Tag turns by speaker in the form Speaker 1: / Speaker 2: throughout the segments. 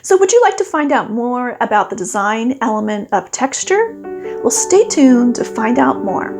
Speaker 1: So would you like to find out more about the design element of texture? Well, stay tuned to find out more.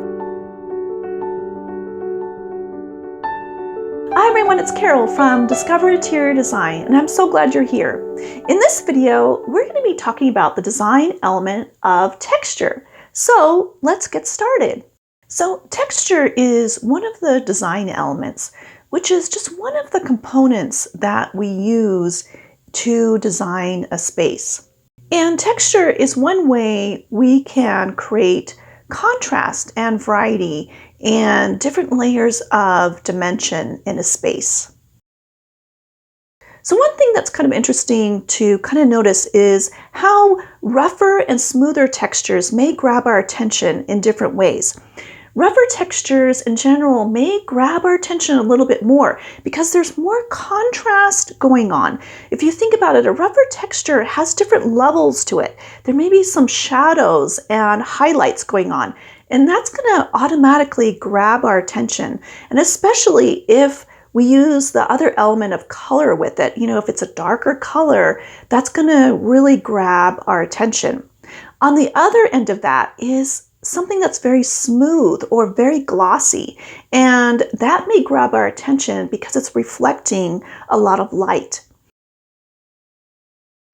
Speaker 1: Hi everyone, it's Carol from Discover Interior Design, and I'm so glad you're here. In this video, we're going to be talking about the design element of texture. So let's get started. So texture is one of the design elements, which is just one of the components that we use to design a space. And texture is one way we can create contrast and variety and different layers of dimension in a space. So one thing that's kind of interesting to kind of notice is how rougher and smoother textures may grab our attention in different ways. Rougher textures in general may grab our attention a little bit more because there's more contrast going on. If you think about it, a rougher texture has different levels to it. There may be some shadows and highlights going on, and that's going to automatically grab our attention. And especially if we use the other element of color with it, if it's a darker color, that's going to really grab our attention. On the other end of that is something that's very smooth or very glossy, and that may grab our attention because it's reflecting a lot of light.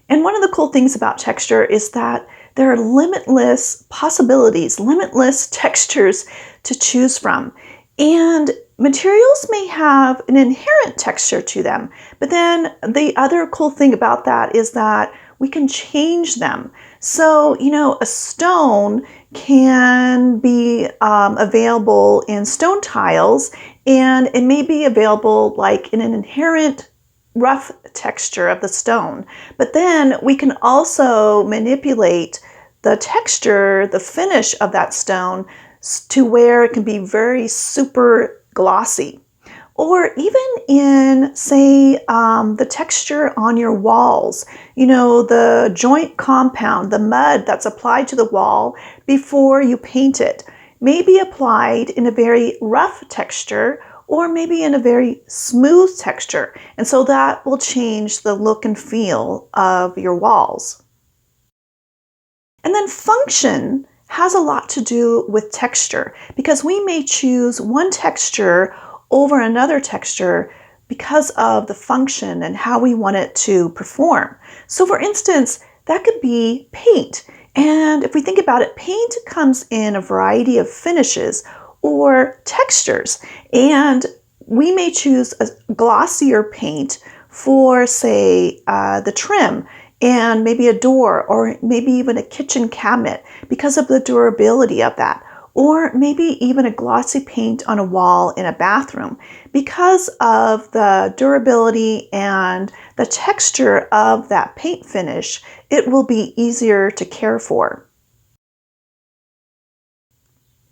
Speaker 1: And one of the cool things about texture is that there are limitless possibilities, limitless textures to choose from. And materials may have an inherent texture to them, but then the other cool thing about that is that we can change them. So, a stone can be available in stone tiles, and it may be available like in an inherent rough texture of the stone. But then we can also manipulate the texture, the finish of that stone to where it can be very super glossy. Or even in, say, the texture on your walls, the joint compound, the mud that's applied to the wall before you paint it may be applied in a very rough texture or maybe in a very smooth texture. And so that will change the look and feel of your walls. And then function has a lot to do with texture because we may choose one texture over another texture because of the function and how we want it to perform. So for instance, that could be paint. And if we think about it, paint comes in a variety of finishes or textures. And we may choose a glossier paint for, say, the trim and maybe a door or maybe even a kitchen cabinet because of the durability of that. Or maybe even a glossy paint on a wall in a bathroom because of the durability and the texture of that paint finish. It will be easier to care for.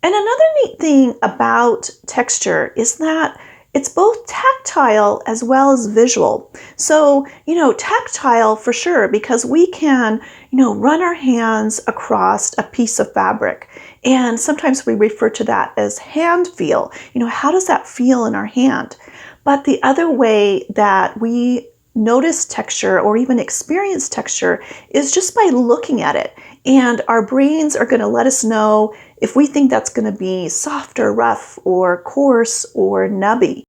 Speaker 1: And another neat thing about texture is that it's both tactile as well as visual. So, tactile for sure, because we can, run our hands across a piece of fabric. And sometimes we refer to that as hand feel. How does that feel in our hand? But the other way that we notice texture or even experience texture is just by looking at it. And our brains are going to let us know if we think that's going to be soft or rough or coarse or nubby.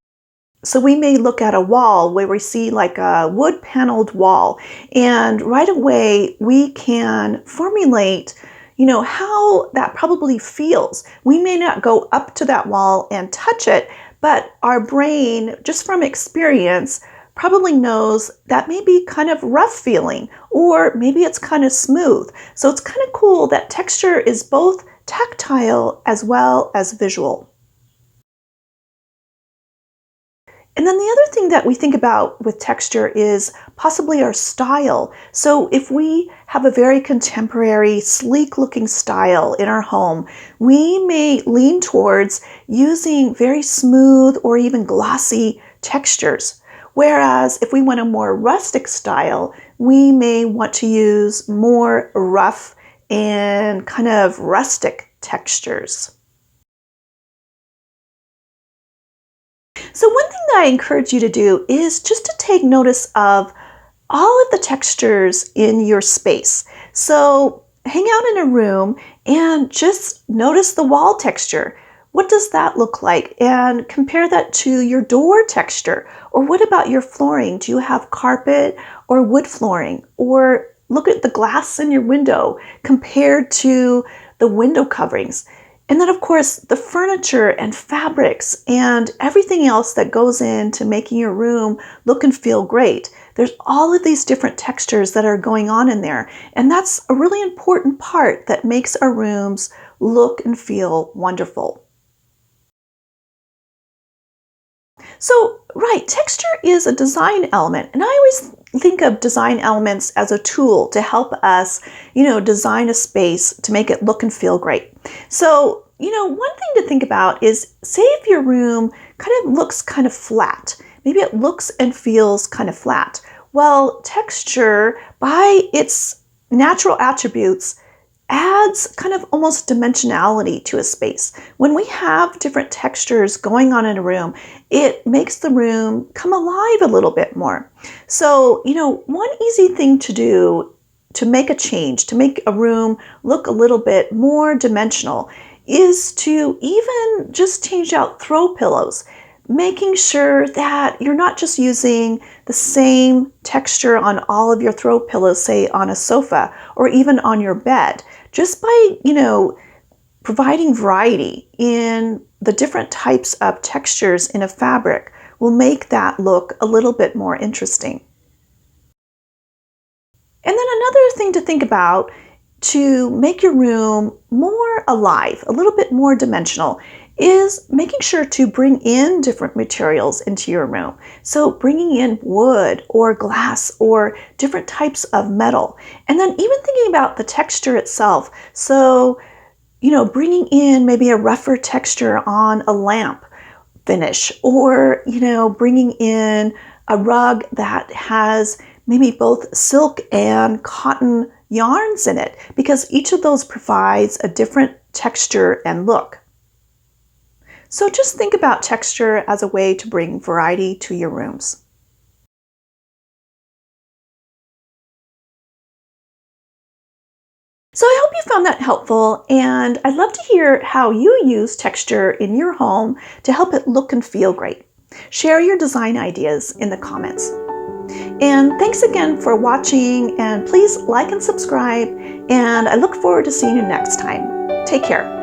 Speaker 1: So we may look at a wall where we see like a wood paneled wall, and right away we can formulate how that probably feels. We may not go up to that wall and touch it, but our brain, just from experience, probably knows that may be kind of rough feeling, or maybe it's kind of smooth. So it's kind of cool that texture is both tactile as well as visual. And then the other thing that we think about with texture is possibly our style. So if we have a very contemporary, sleek looking style in our home, we may lean towards using very smooth or even glossy textures. Whereas if we want a more rustic style, we may want to use more rough and kind of rustic textures. So one thing that I encourage you to do is just to take notice of all of the textures in your space. So hang out in a room and just notice the wall texture. What does that look like? And compare that to your door texture. Or what about your flooring? Do you have carpet or wood flooring? Or look at the glass in your window compared to the window coverings. And then, of course, the furniture and fabrics and everything else that goes into making your room look and feel great. There's all of these different textures that are going on in there. And that's a really important part that makes our rooms look and feel wonderful. So, right, texture is a design element. And I always think of design elements as a tool to help us, design a space to make it look and feel great. So, one thing to think about is, say if your room kind of looks kind of flat. Maybe it looks and feels kind of flat. Well, texture, by its natural attributes, adds kind of almost dimensionality to a space. When we have different textures going on in a room, it makes the room come alive a little bit more. So, one easy thing to do to make a change, to make a room look a little bit more dimensional, is to even just change out throw pillows, making sure that you're not just using the same texture on all of your throw pillows, say on a sofa or even on your bed. Just by, providing variety in the different types of textures in a fabric will make that look a little bit more interesting. And then another thing to think about to make your room more alive, a little bit more dimensional, is making sure to bring in different materials into your room. So bringing in wood or glass or different types of metal. And then even thinking about the texture itself. So, bringing in maybe a rougher texture on a lamp finish, or, bringing in a rug that has maybe both silk and cotton yarns in it, because each of those provides a different texture and look. So just think about texture as a way to bring variety to your rooms. So I hope you found that helpful, and I'd love to hear how you use texture in your home to help it look and feel great. Share your design ideas in the comments. And thanks again for watching, and please like and subscribe, and I look forward to seeing you next time. Take care.